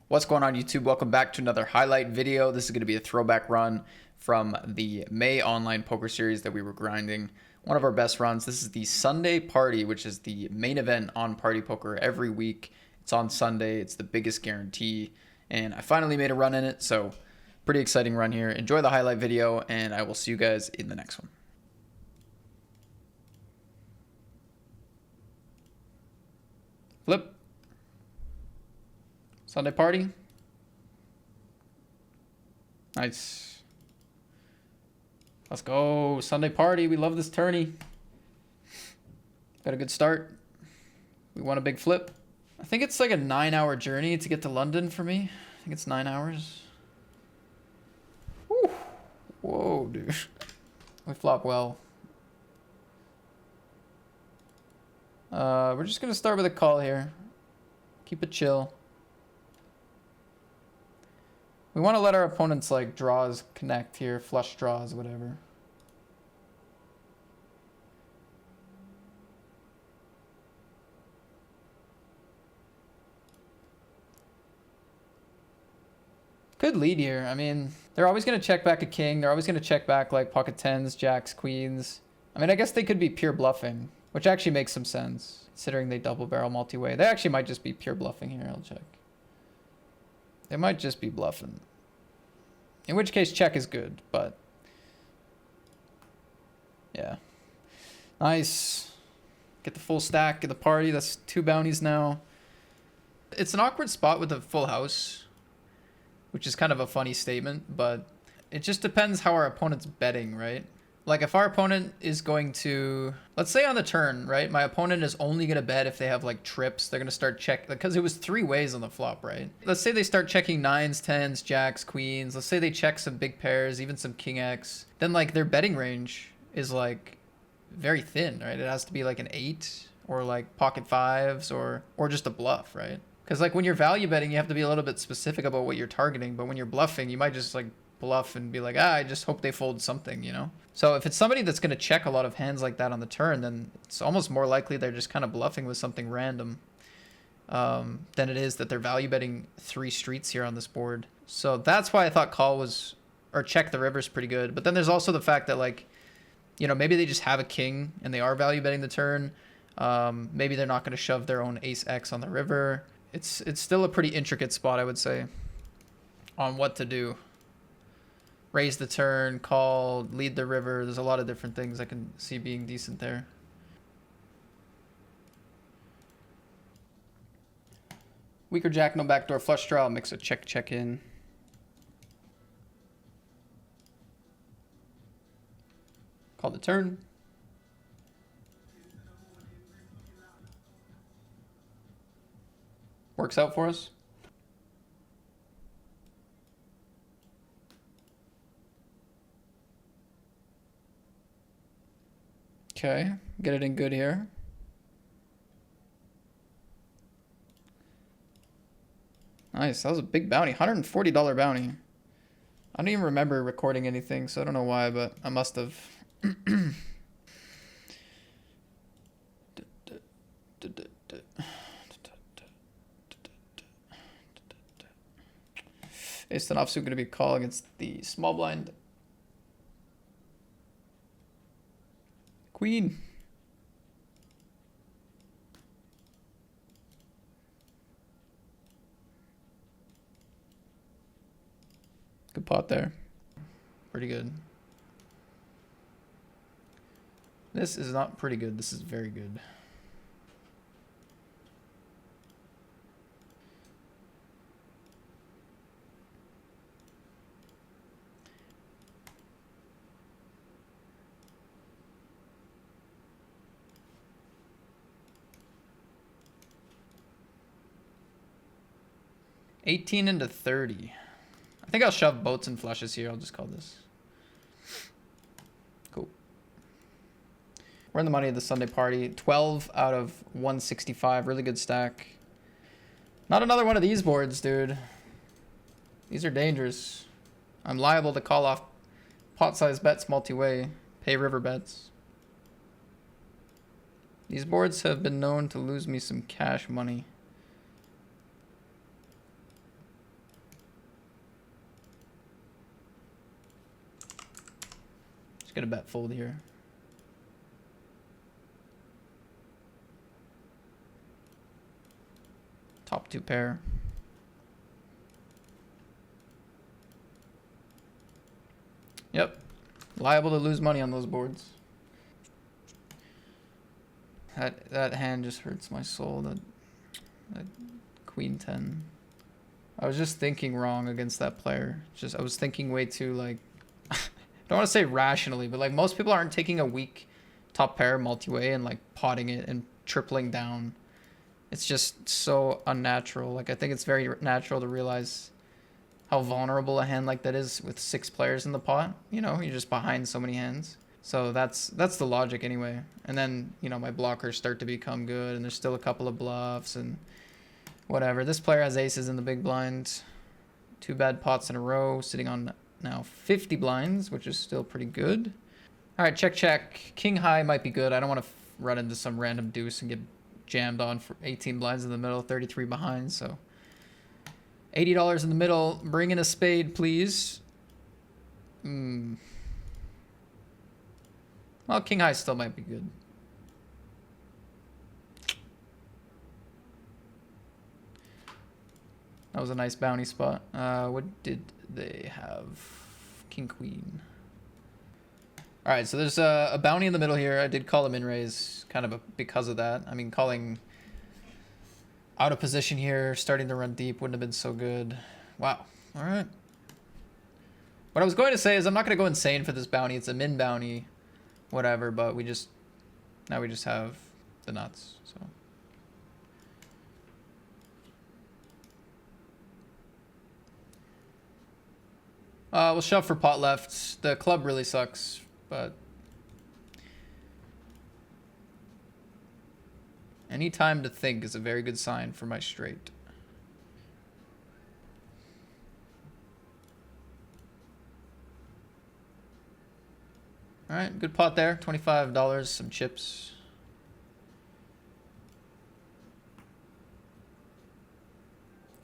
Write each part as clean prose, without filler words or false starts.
What's going on, YouTube? Welcome back to another highlight video. This is going to be a throwback run from the May online poker series that we were grinding. One of our best runs. This is the Sunday Party, which is the main event on Party Poker every week. It's on Sunday. It's the biggest guarantee, and I finally made a run in it, so pretty exciting run here. Enjoy the highlight video, and I will see you guys in the next one. Flip. Sunday Party. Nice. Let's go. Sunday Party. We love this tourney. Got a good start. We want a big flip. I think it's like a 9-hour journey to get to London for me. I think it's 9 hours. Whew. Whoa, dude. We flop well. We're just going to start with a call here. Keep it chill. We want to let our opponents, like, draws connect here. Flush draws, whatever. Good lead here. I mean, they're always going to check back a king. They're always going to check back, like, pocket tens, jacks, queens. I mean, I guess they could be pure bluffing, which actually makes some sense, considering they double barrel multi-way. They actually might just be pure bluffing here. I'll check. They might just be bluffing. In which case, check is good, but... yeah. Nice. Get the full stack, get the party. That's 2 bounties now. It's an awkward spot with a full house, which is kind of a funny statement, but it just depends how our opponent's betting, right? Like, if our opponent is going to, let's say on the turn, right? My opponent is only going to bet if they have, like, trips. They're going to start check, because it was 3 ways on the flop, right? Let's say they start checking 9s, 10s, jacks, queens. Let's say they check some big pairs, even some king X. Then, like, their betting range is, like, very thin, right? It has to be, like, an 8 or, like, pocket 5s or just a bluff, right? Because, like, when you're value betting, you have to be a little bit specific about what you're targeting. But when you're bluffing, you might just, like, bluff and be like, I just hope they fold something, you know? So if it's somebody that's going to check a lot of hands like that on the turn, then it's almost more likely they're just kind of bluffing with something random than it is that they're value betting 3 streets here on this board. So that's why I thought call was, or check the river's pretty good. But then there's also the fact that, like, you know, maybe they just have a king and they are value betting the turn. Maybe they're not going to shove their own ace X on the river. It's still a pretty intricate spot, I would say, on what to do. Raise the turn, call, lead the river. There's a lot of different things I can see being decent there. Weaker jack, no backdoor flush draw. I'll mix a check in. Call the turn. Works out for us. Okay, get it in good here. Nice, that was a big bounty, $140 bounty. I don't even remember recording anything, so I don't know why, but I must have. Ace 10 offsuit going to be a call against the small blind. Queen. Good pot there. Pretty good. This is not pretty good. This is very good. $18 into $30. I think I'll shove boats and flushes here. I'll just call this. Cool. We're in the money of the Sunday Party. 12 out of 165. Really good stack. Not another one of these boards, dude. These are dangerous. I'm liable to call off pot-sized bets multi-way. Pay river bets. These boards have been known to lose me some cash money. gonna bet fold here. Top 2 pair. Yep. Liable to lose money on those boards. That hand just hurts my soul. That queen 10. I was just thinking wrong against that player. I was thinking way too, like, I don't want to say rationally, but like most people aren't taking a weak top pair multi-way and like potting it and tripling down. It's just so unnatural. Like I think it's very natural to realize how vulnerable a hand like that is with 6 players in the pot. You know, you're just behind so many hands. So that's the logic anyway. And then, you know, my blockers start to become good and there's still a couple of bluffs and whatever. This player has aces in the big blind. 2 bad pots in a row, sitting on now 50 blinds, which is still pretty good. All right, check, check. King high might be good. I don't want to run into some random deuce and get jammed on for 18 blinds in the middle, 33 behind, so $80 in the middle. Bring in a spade, please. Well, king high still might be good. That was a nice bounty spot. What did they have? King queen. All right, so there's a bounty in the middle here. I did call him in raise kind of because of that. I mean, calling out of position here, starting to run deep wouldn't have been so good. Wow. All right. What I was going to say is I'm not going to go insane for this bounty. It's a min bounty, whatever, but now we just have the nuts, so. We'll shove for pot left. The club really sucks, but any time to think is a very good sign for my straight. All right, good pot there. $25, some chips.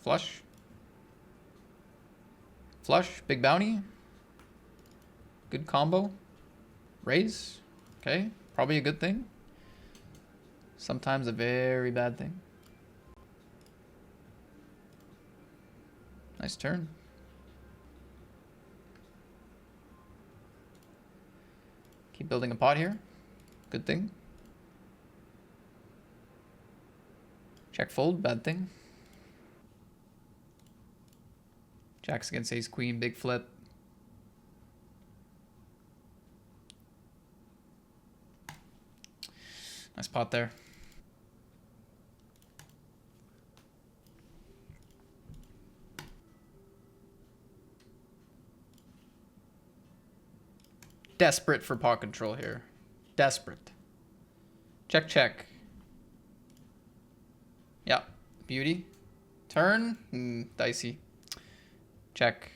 Flush. Flush, big bounty. Good combo. Raise. Okay, probably a good thing. Sometimes a very bad thing. Nice turn. Keep building a pot here. Good thing. Check fold, bad thing. Jacks against ace queen, big flip. Nice pot there. Desperate for pot control here. Desperate. Check, check. Yeah, beauty. Turn, dicey. Check.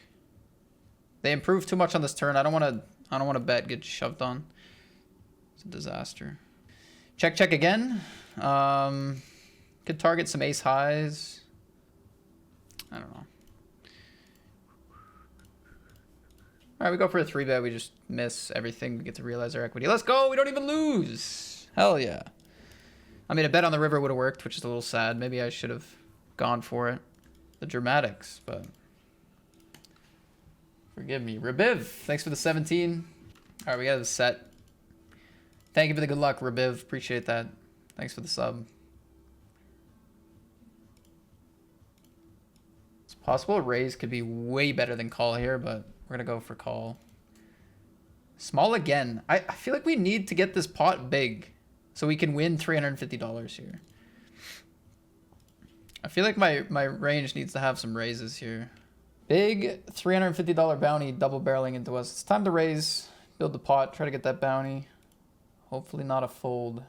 They improved too much on this turn. I don't want to bet get shoved on. It's a disaster. Check, check again. Could target some ace highs. I don't know. All right, we go for a 3-bet. We just miss everything. We get to realize our equity. Let's go. We don't even lose. Hell yeah. I mean, a bet on the river would have worked, which is a little sad. Maybe I should have gone for it. The dramatics, but forgive me. Rabiv, thanks for the 17. All right, we got a set. Thank you for the good luck, Rabiv. Appreciate that. Thanks for the sub. It's possible raise could be way better than call here, but we're going to go for call. Small again. I feel like we need to get this pot big so we can win $350 here. I feel like my range needs to have some raises here. Big $350 bounty double barreling into us. It's time to raise, build the pot, try to get that bounty. Hopefully not a fold.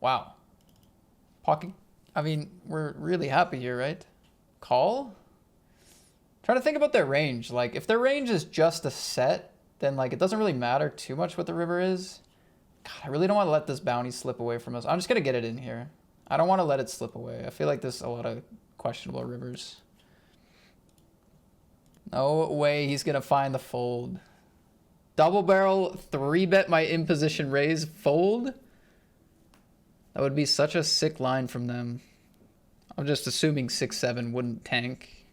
Wow. Pocket. I mean, we're really happy here, right? Call? Trying to think about their range. Like, if their range is just a set, then like it doesn't really matter too much what the river is. God, I really don't want to let this bounty slip away from us. I'm just going to get it in here. I don't want to let it slip away. I feel like there's a lot of questionable rivers. No way he's going to find the fold. Double barrel, 3-bet my imposition raise, fold. That would be such a sick line from them. I'm just assuming 6-7 wouldn't tank.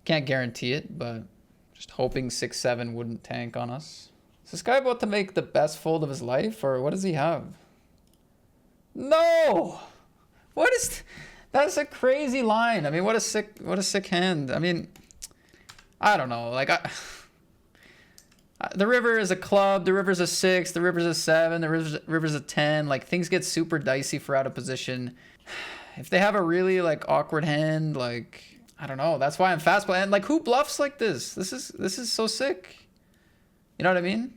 Can't guarantee it, but just hoping 6-7 wouldn't tank on us. Is this guy about to make the best fold of his life, or what does he have? No! What is... That's a crazy line. I mean, what a sick hand. I mean, I don't know. Like, the river is a club, the river's a 6, the river's a 7, the river's a 10. Like, things get super dicey for out of position. If they have a really, like, awkward hand, like, I don't know. That's why I'm fast playing. Like, who bluffs like this? This is so sick. You know what I mean?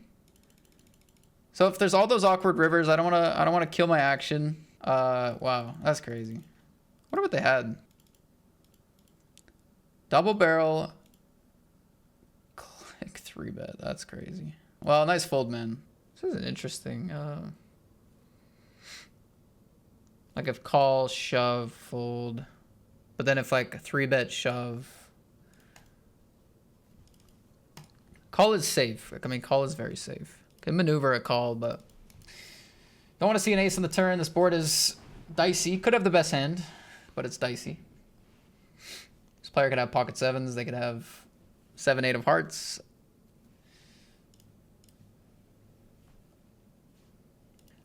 So if there's all those awkward rivers, I don't want to kill my action. Wow, that's crazy. What about they had? Double barrel. Click 3-bet. That's crazy. Well, nice fold, man. This is interesting. Like if call, shove, fold. But then if like 3-bet shove. Call is safe. I mean, call is very safe. Can maneuver a call, but don't want to see an ace on the turn. This board is dicey. Could have the best hand, but it's dicey. This player could have pocket 7s. They could have 7-8 of hearts.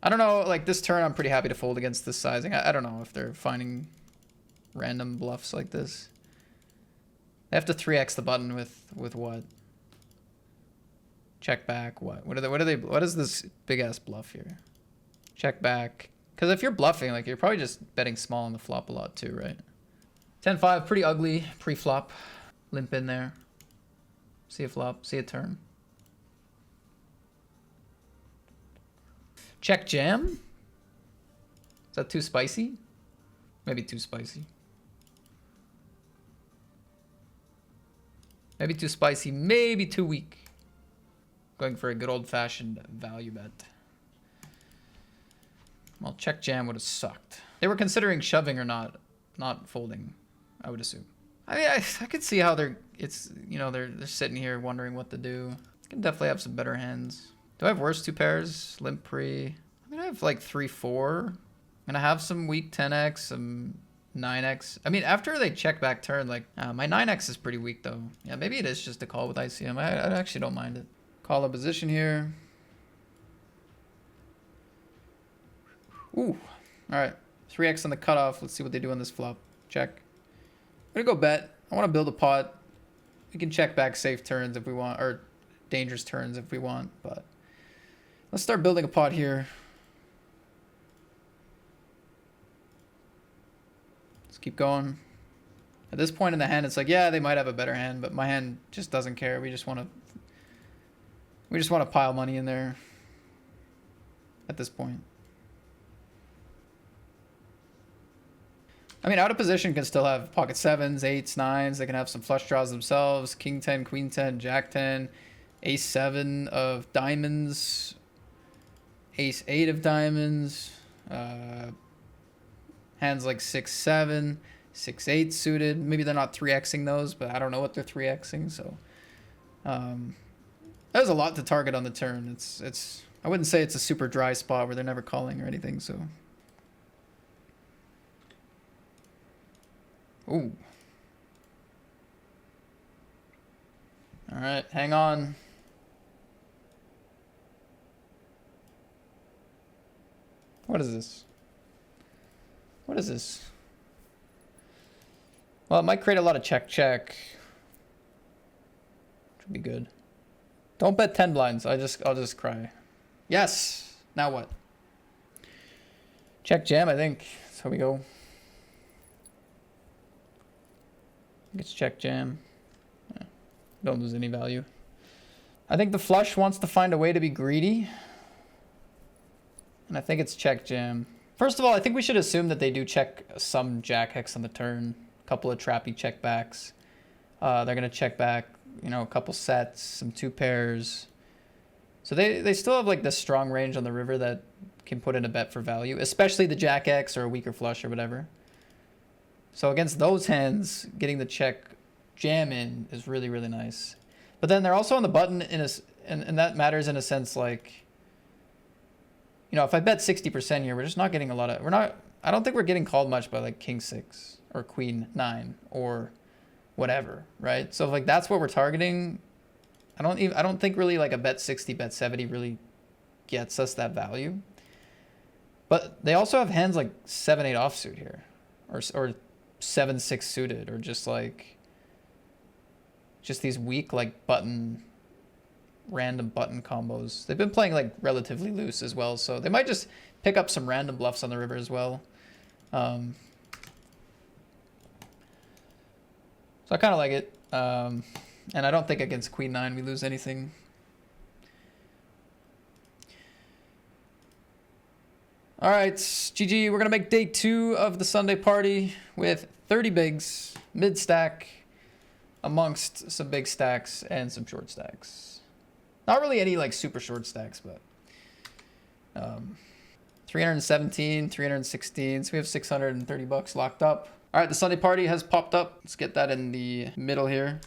I don't know, like this turn I'm pretty happy to fold against this sizing. I don't know if they're finding random bluffs like this. They have to 3x the button with what? Check back, what? What is this big ass bluff here? Check back. Because if you're bluffing, like you're probably just betting small on the flop a lot too, right? 10-5, pretty ugly pre-flop. Limp in there. See a flop, see a turn. Check jam? Is that too spicy? Maybe too spicy. Maybe too spicy, maybe too weak. Going for a good old-fashioned value bet. Well, check jam would have sucked. They were considering shoving or not folding, I would assume. I mean, I could see how they're sitting here wondering what to do. Can definitely have some better hands. Do I have worse 2 pairs? Limp pre. I mean, I have like 3-4. I'm gonna have some weak 10x, some 9x. I mean, after they check back turn, like my 9x is pretty weak though. Yeah, maybe it is just a call with ICM. I actually don't mind it. Call a position here. Ooh. All right. 3x on the cutoff. Let's see what they do on this flop. Check. I'm gonna go bet. I want to build a pot. We can check back safe turns if we want, or dangerous turns if we want, but let's start building a pot here. Let's keep going. At this point in the hand, it's like, yeah, they might have a better hand, but my hand just doesn't care. We just want to pile money in there at this point. I mean, out of position can still have pocket 7s, 8s, 9s. They can have some flush draws themselves. King 10, queen 10, jack 10, ace 7 of diamonds, ace 8 of diamonds. Hands like 6-7, 6-8 suited. Maybe they're not 3xing those, but I don't know what they're 3xing. So there's a lot to target on the turn. It's I wouldn't say it's a super dry spot where they're never calling or anything. So. Ooh. All right, hang on. What is this? What is this? Well, it might create a lot of check. Which would be good. Don't bet 10 blinds. I'll just cry. Yes. Now what? Check jam, I think. That's how we go. It's check jam. Yeah. Don't lose any value. I think the flush wants to find a way to be greedy. And I think it's check jam. First of all, I think we should assume that they do check some jack hex on the turn. A couple of trappy check backs. They're going to check back, a couple sets, some 2 pairs. So they still have like this strong range on the river that can put in a bet for value, especially the jack X or a weaker flush or whatever. So against those hands, getting the check jam in is really, really nice. But then they're also on the button and that matters in a sense, like, you know, if I bet 60% here, we're just not getting a lot of, I don't think we're getting called much by like king 6 or queen 9 or whatever, right? So if like that's what we're targeting, I don't think really like a bet 60, bet 70 really gets us that value. But they also have hands like 7-8 offsuit here, or 7-6 suited, or just these weak like random button combos. They've been playing like relatively loose as well, so they might just pick up some random bluffs on the river as well. So I kind of like it, and I don't think against queen 9 we lose anything. All right, GG. We're gonna make day 2 of the Sunday party with 30 bigs, mid stack, amongst some big stacks and some short stacks. Not really any like super short stacks, but 317, 316. So we have 630 bucks locked up. All right, the Sunday party has popped up. Let's get that in the middle here.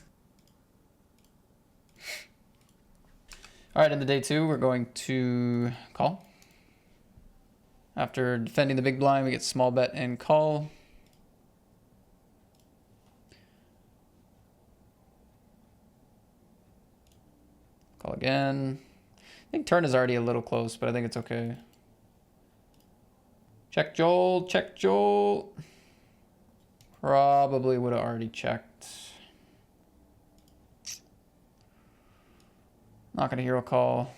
All right, in the day 2, we're going to call. After defending the big blind, we get small bet and call. Call again. I think turn is already a little close, but I think it's okay. Check Joel, check Joel. Probably would have already checked. Not gonna hero call.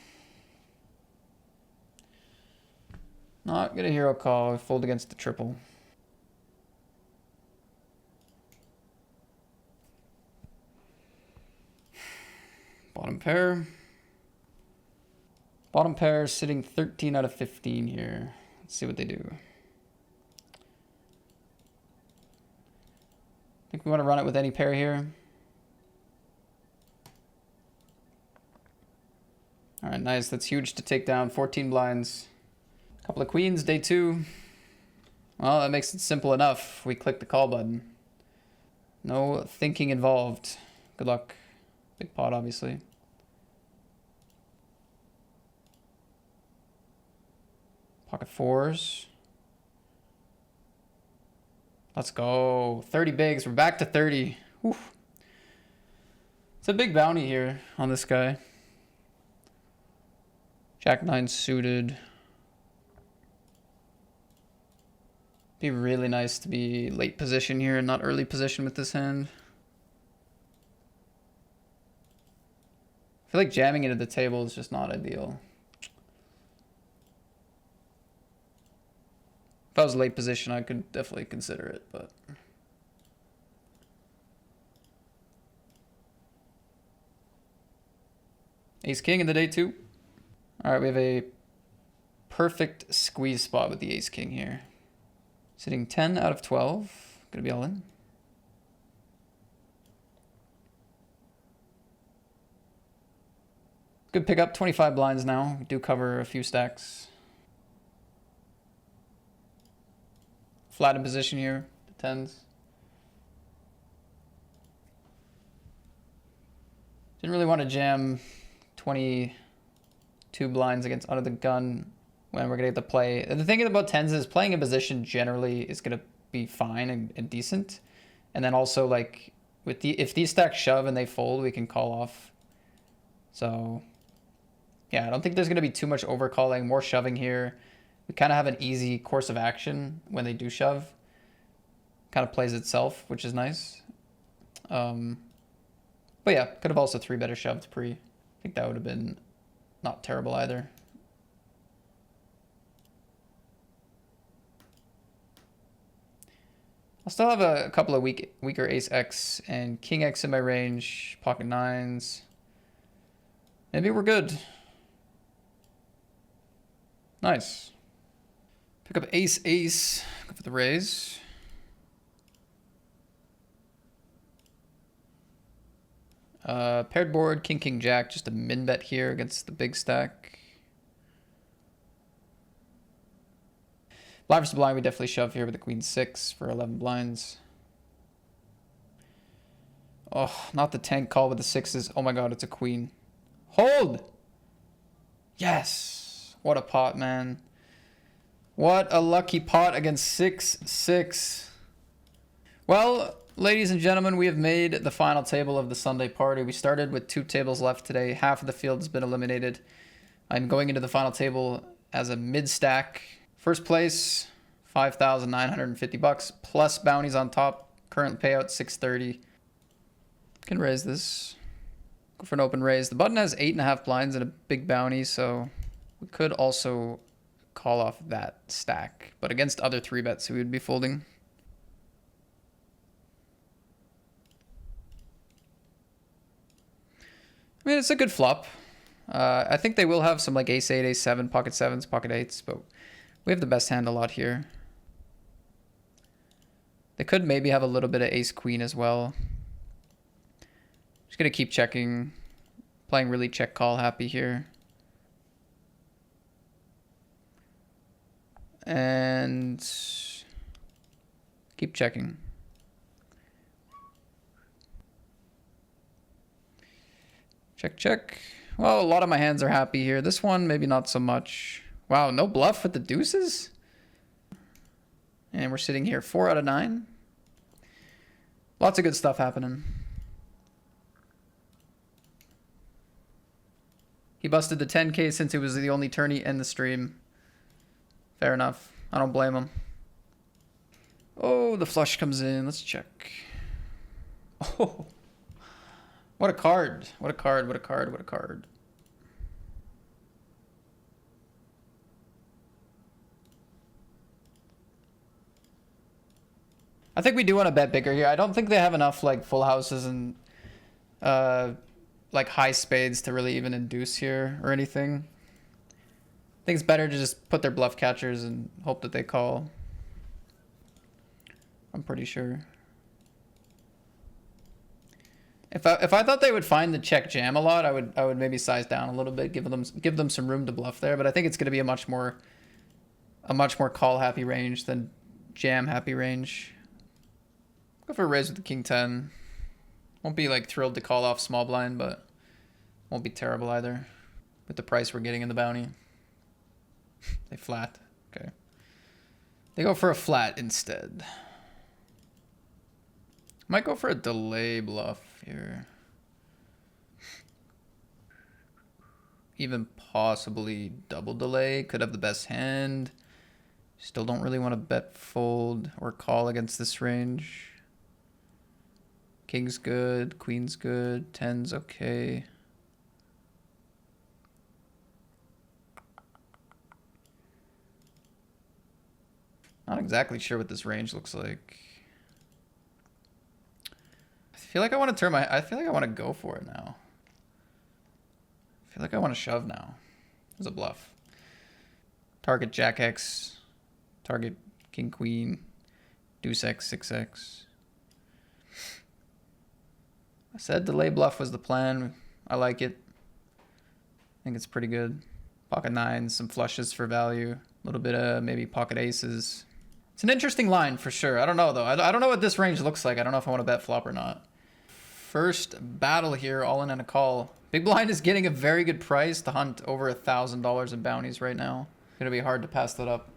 Not gonna hero call. We fold against the triple. Bottom pair. Bottom pair sitting 13 out of 15 here. Let's see what they do. I think we want to run it with any pair here. All right, nice. That's huge to take down. 14 blinds. Couple of queens, day 2. Well, that makes it simple enough. We click the call button. No thinking involved. Good luck. Big pot, obviously. Pocket 4s. Let's go. 30 bigs. We're back to 30. Whew. It's a big bounty here on this guy. Jack 9 suited. Be really nice to be late position here and not early position with this hand. I feel like jamming into the table is just not ideal. If I was late position, I could definitely consider it, but... Ace King in the day 2. All right, we have a perfect squeeze spot with the Ace King here. Sitting 10 out of 12. Gonna be all in. Good pickup, 25 blinds now. We do cover a few stacks. Flat in position here, the 10s. Didn't really want to jam 22 blinds against under the gun when we're gonna get to play. The thing about 10s is playing in position generally is gonna be fine and decent. And then also like with if these stacks shove and they fold, we can call off. So yeah, I don't think there's gonna be too much overcalling, more shoving here. We kind of have an easy course of action when they do shove. Kind of plays itself, which is nice. But yeah, could have also 3-better shoved pre. I think that would have been not terrible either. I'll still have a couple of weaker Ace X and King X in my range, pocket 9s. Maybe we're good. Nice. Pick up Ace Ace, go for the raise. Paired board, King King Jack, just a min bet here against the big stack. Blind versus blind, we definitely shove here with the Queen 6 for 11 blinds. Oh, not the tank call with the sixes. Oh my god, it's a queen. Hold! Yes! What a pot, man. What a lucky pot against 6-6. Well, ladies and gentlemen, we have made the final table of the Sunday party. We started with 2 tables left today. Half of the field has been eliminated. I'm going into the final table as a mid-stack. First place, $5,950 plus bounties on top. Current payout, $630. Can raise this. Go for an open raise. The button has 8.5 blinds and a big bounty, so we could also call off that stack. But against other 3-bets, we would be folding. I mean, it's a good flop. I think they will have some like ace 8, ace 7, pocket 7s, pocket 8s, but we have the best hand a lot here. They could maybe have a little bit of ace queen as well. Just gonna keep checking, playing really check call happy here. And keep checking. Check, check. Well, a lot of my hands are happy here. This one, maybe not so much. Wow, no bluff with the deuces? And we're sitting here 4 out of 9. Lots of good stuff happening. He busted the 10K since it was the only tourney in the stream. Fair enough. I don't blame him. Oh, the flush comes in. Let's check. Oh. What a card. What a card. What a card. What a card. I think we do want to bet bigger here. I don't think they have enough like full houses and like high spades to really even induce here or anything. I think it's better to just put their bluff catchers and hope that they call. I'm pretty sure. If I thought they would find the check jam a lot, I would maybe size down a little bit, give them some room to bluff there. But I think it's going to be a much more call happy range than jam happy range. Go for a raise with the king 10. Won't be like thrilled to call off small blind, but won't be terrible either with the price we're getting in the bounty. They flat. Okay. They go for a flat instead. Might go for a delay bluff here. Even possibly double delay. Could have the best hand. Still don't really want to bet fold or call against this range. King's good. Queen's good. 10's okay. Not exactly sure what this range looks like. I feel like I want to turn my... I feel like I want to go for it now. I feel like I want to shove now. There's a bluff. Target Jack X. Target King Queen. Deuce X, 6X. I said delay bluff was the plan. I like it. I think it's pretty good. Pocket 9s, some flushes for value. A little bit of maybe pocket aces. It's an interesting line for sure. I don't know though. I don't know what this range looks like. I don't know if I want to bet flop or not. First battle here, all in and a call. Big blind is getting a very good price to hunt over $1,000 in bounties right now. It's gonna be hard to pass that up.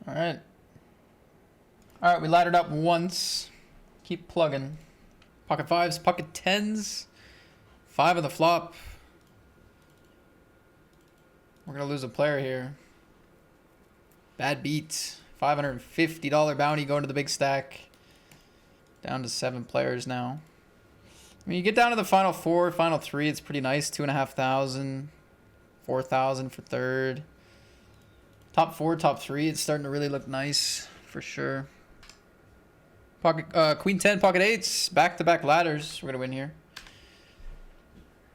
All right. All right, we laddered up once. Keep plugging. Pocket 5s, pocket 10s. 5 on the flop. We're going to lose a player here. Bad beat. $550 bounty going to the big stack. Down to 7 players now. I mean, you get down to the final 4, final 3. It's pretty nice. 2,500. 4,000 for third. Top 4, top 3. It's starting to really look nice for sure. Pocket, Queen 10, pocket 8s. Back-to-back ladders. We're going to win here.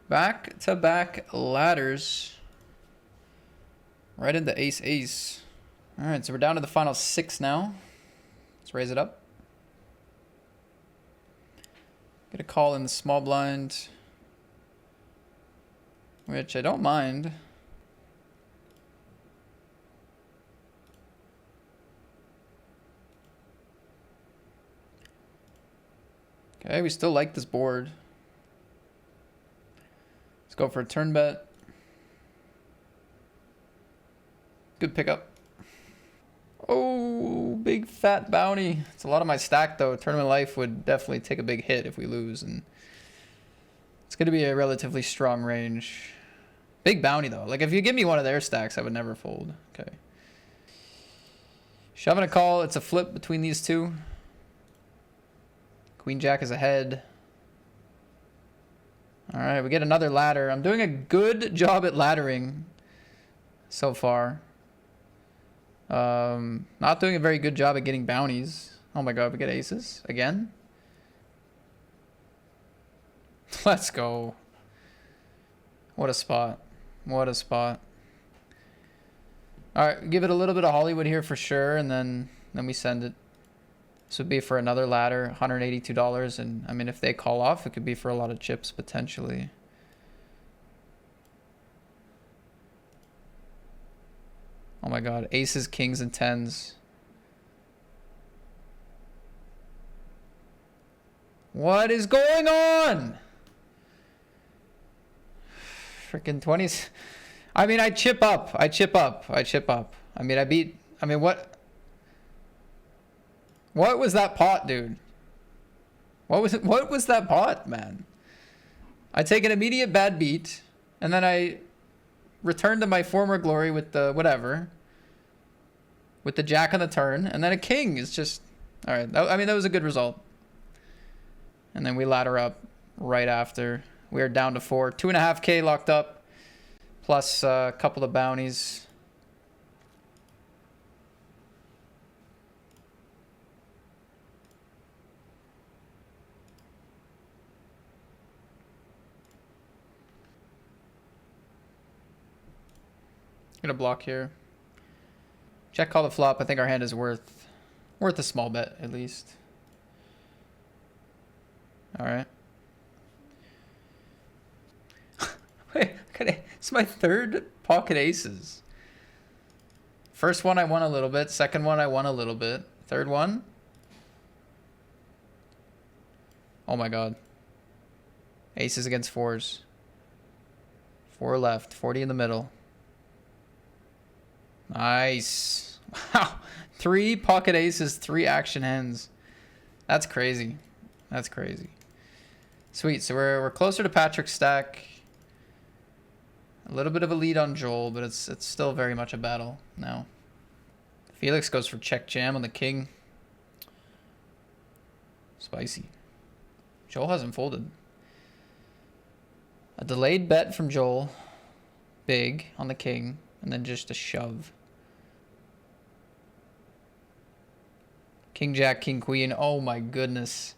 Back-to-back ladders. Right into ace-ace. All right, so we're down to the final 6 now. Let's raise it up. Get a call in the small blind, which I don't mind. Okay, we still like this board. Let's go for a turn bet. Good pickup. Oh, big fat bounty. It's a lot of my stack though. Tournament life would definitely take a big hit if we lose, and it's going to be a relatively strong range. Big bounty though. Like if you give me one of their stacks, I would never fold. Okay. Shoving a call. It's a flip between these two. Queen Jack is ahead. All right, we get another ladder. I'm doing a good job at laddering so far. Not doing a very good job at getting bounties. Oh my god, we get aces again. Let's go. What a spot. What a spot. All right, give it a little bit of Hollywood here for sure, and then we send it. This would be for another ladder, $182, and I mean, if they call off, it could be for a lot of chips potentially. Oh my god, aces, kings, and tens. What is going on? Freaking 20s. I mean, I chip up. I chip up. I chip up. I mean, I beat. I mean, what was that pot, dude? What was that pot, man? I take an immediate bad beat, and then I return to my former glory with the whatever. With the jack on the turn, and then a king is just... All right, I mean, that was a good result. And then we ladder up right after. We are down to 4. 2.5K locked up, plus a couple of bounties. Gonna block here. Check call the flop. I think our hand is worth a small bet at least. All right. Wait, it's my third pocket aces. First one I won a little bit. Second one I won a little bit. Third one. Oh my god. Aces against fours. 4 left. 40 in the middle. Nice. Wow. 3 pocket aces, 3 action hands. That's crazy. That's crazy. Sweet. So we're closer to Patrick's stack. A little bit of a lead on Joel, but it's still very much a battle now. Felix goes for check jam on the king. Spicy. Joel hasn't folded. A delayed bet from Joel. Big on the king. And then just a shove. King, jack, king, queen. Oh my goodness.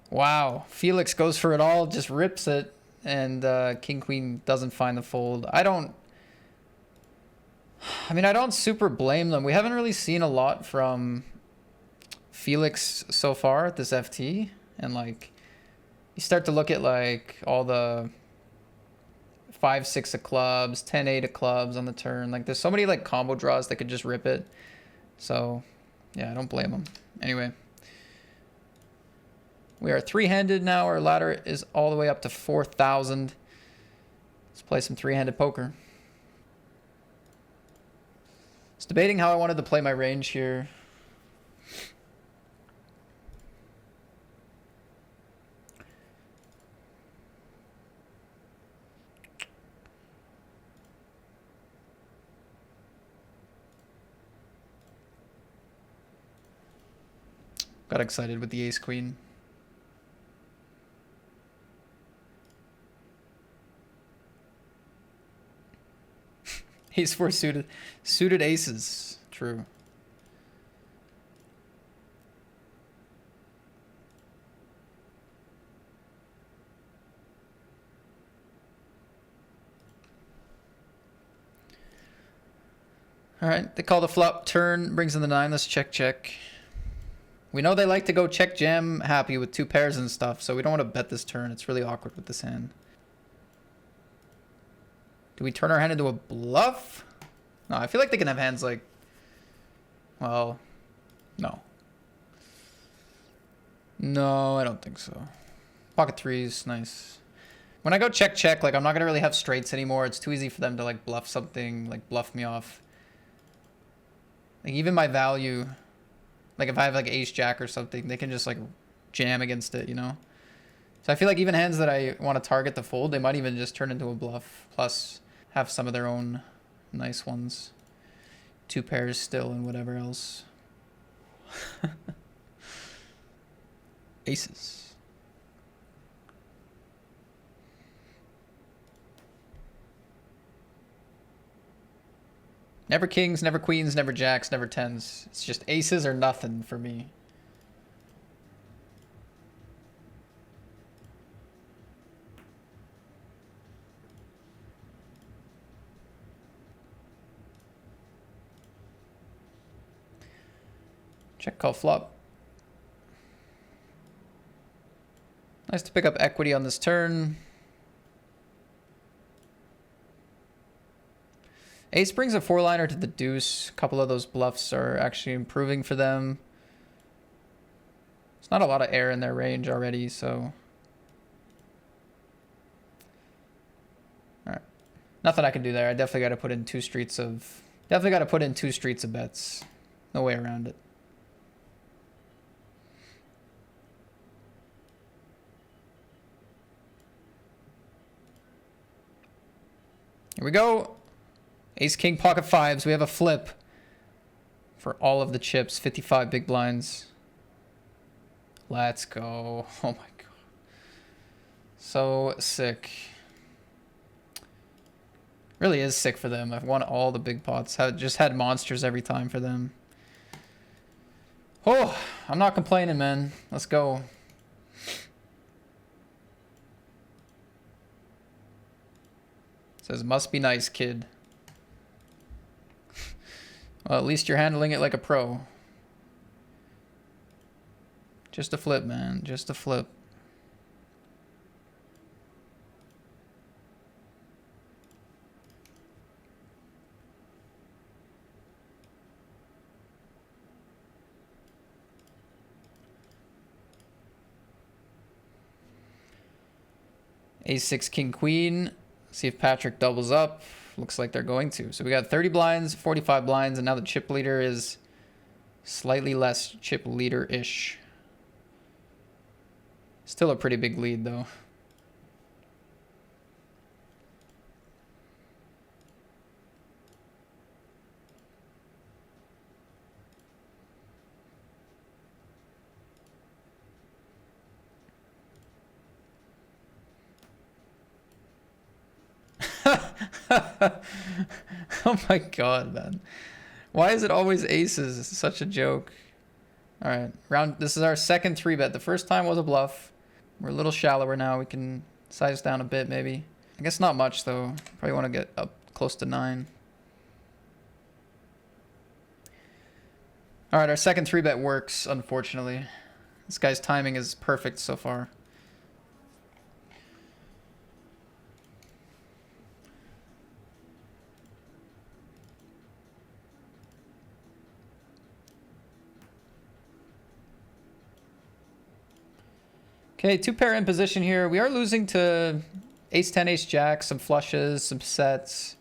Wow. Felix goes for it all, just rips it. And king, queen doesn't find the fold. I don't super blame them. We haven't really seen a lot from Felix so far at this FT. And like, you start to look at like all the 5-6 of clubs, 10-8 of clubs on the turn. Like there's so many like combo draws that could just rip it. So yeah, I don't blame them. Anyway, we are 3-handed now. Our ladder is all the way up to 4,000. Let's play some 3-handed poker. I was debating how I wanted to play my range here. Got excited with the ace queen. Ace 4 suited aces. True. All right, they call the flop turn, brings in the 9. Let's check, check. We know they like to go check jam happy with 2 pairs and stuff, so we don't want to bet this turn. It's really awkward with this hand. Do we turn our hand into a bluff? No, I feel like they can have hands like... Well, no. No, I don't think so. Pocket threes, nice. When I go check, like, I'm not gonna really have straights anymore. It's too easy for them to, like, bluff something, like, bluff me off. Like, even my value, like, if I have, like, ace jack or something, they can just, like, jam against it, you know? So I feel like even hands that I want to target the fold, they might even just turn into a bluff, plus have some of their own nice ones. Two pairs still and whatever else. Aces. Never kings, never queens, never jacks, never tens. It's just aces or nothing for me. Check call flop. Nice to pick up equity on this turn. Ace brings a four-liner to the deuce. A couple of those bluffs are actually improving for them. There's not a lot of air in their range already, so... Alright. Nothing I can do there. I definitely got to put in two streets of... bets. No way around it. Here we go. Ace, king, pocket fives. We have a flip for all of the chips. 55 big blinds. Let's go. Oh my god. So sick. Really is sick for them. I've won all the big pots. Just had monsters every time for them. Oh, I'm not complaining, man. Let's go. Says, must be nice, kid. Well, at least you're handling it like a pro. Just a flip, man. Just a flip. Ace, six, king, queen. See if Patrick doubles up. Looks like they're going to. So we got 30 blinds, 45 blinds, and now the chip leader is slightly less chip leader-ish. Still a pretty big lead, though. Oh my god, man. Why is it always aces? It's such a joke. Alright, this is our second 3-bet. The first time was a bluff. We're a little shallower now. We can size down a bit, maybe. I guess not much, though. Probably want to get up close to 9. Alright, our second 3-bet works, unfortunately. This guy's timing is perfect so far. Okay, 2-pair in position here. We are losing to ace 10, ace jack, some flushes, some sets.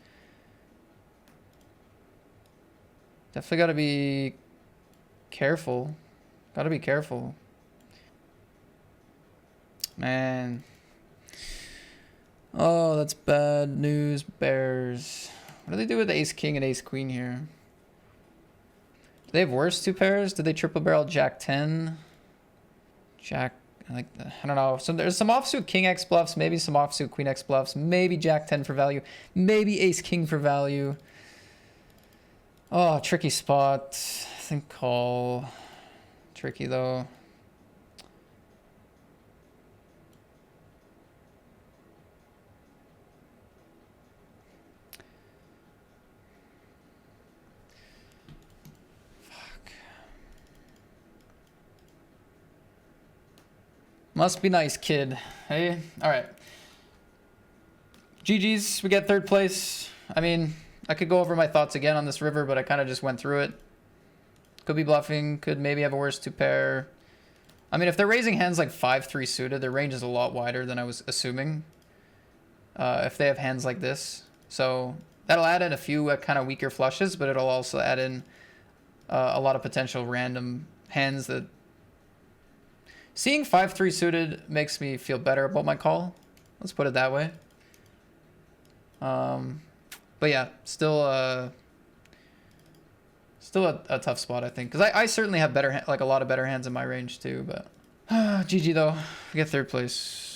Definitely got to be careful. Got to be careful. Man. Oh, that's bad news, Bears. What do they do with ace king and ace queen here? Do they have worse 2 pairs? Did they triple barrel jack 10? Jack... I don't know. So there's some offsuit king X bluffs, maybe some offsuit queen X bluffs, maybe jack 10 for value, maybe ace king for value. Oh, tricky spot. I think call. Tricky though. Must be nice, kid. Hey, all right. GG's, we get 3rd place. I mean, I could go over my thoughts again on this river, but I kind of just went through it. Could be bluffing, could maybe have a worse 2-pair. I mean, if they're raising hands like 5-3 suited, their range is a lot wider than I was assuming. If they have hands like this. So that'll add in a few kind of weaker flushes, but it'll also add in a lot of potential random hands that... Seeing 5-3 suited makes me feel better about my call. Let's put it that way. But yeah, still a tough spot, I think. Because I certainly have better, like a lot of better hands in my range too, but... GG though. We get third place.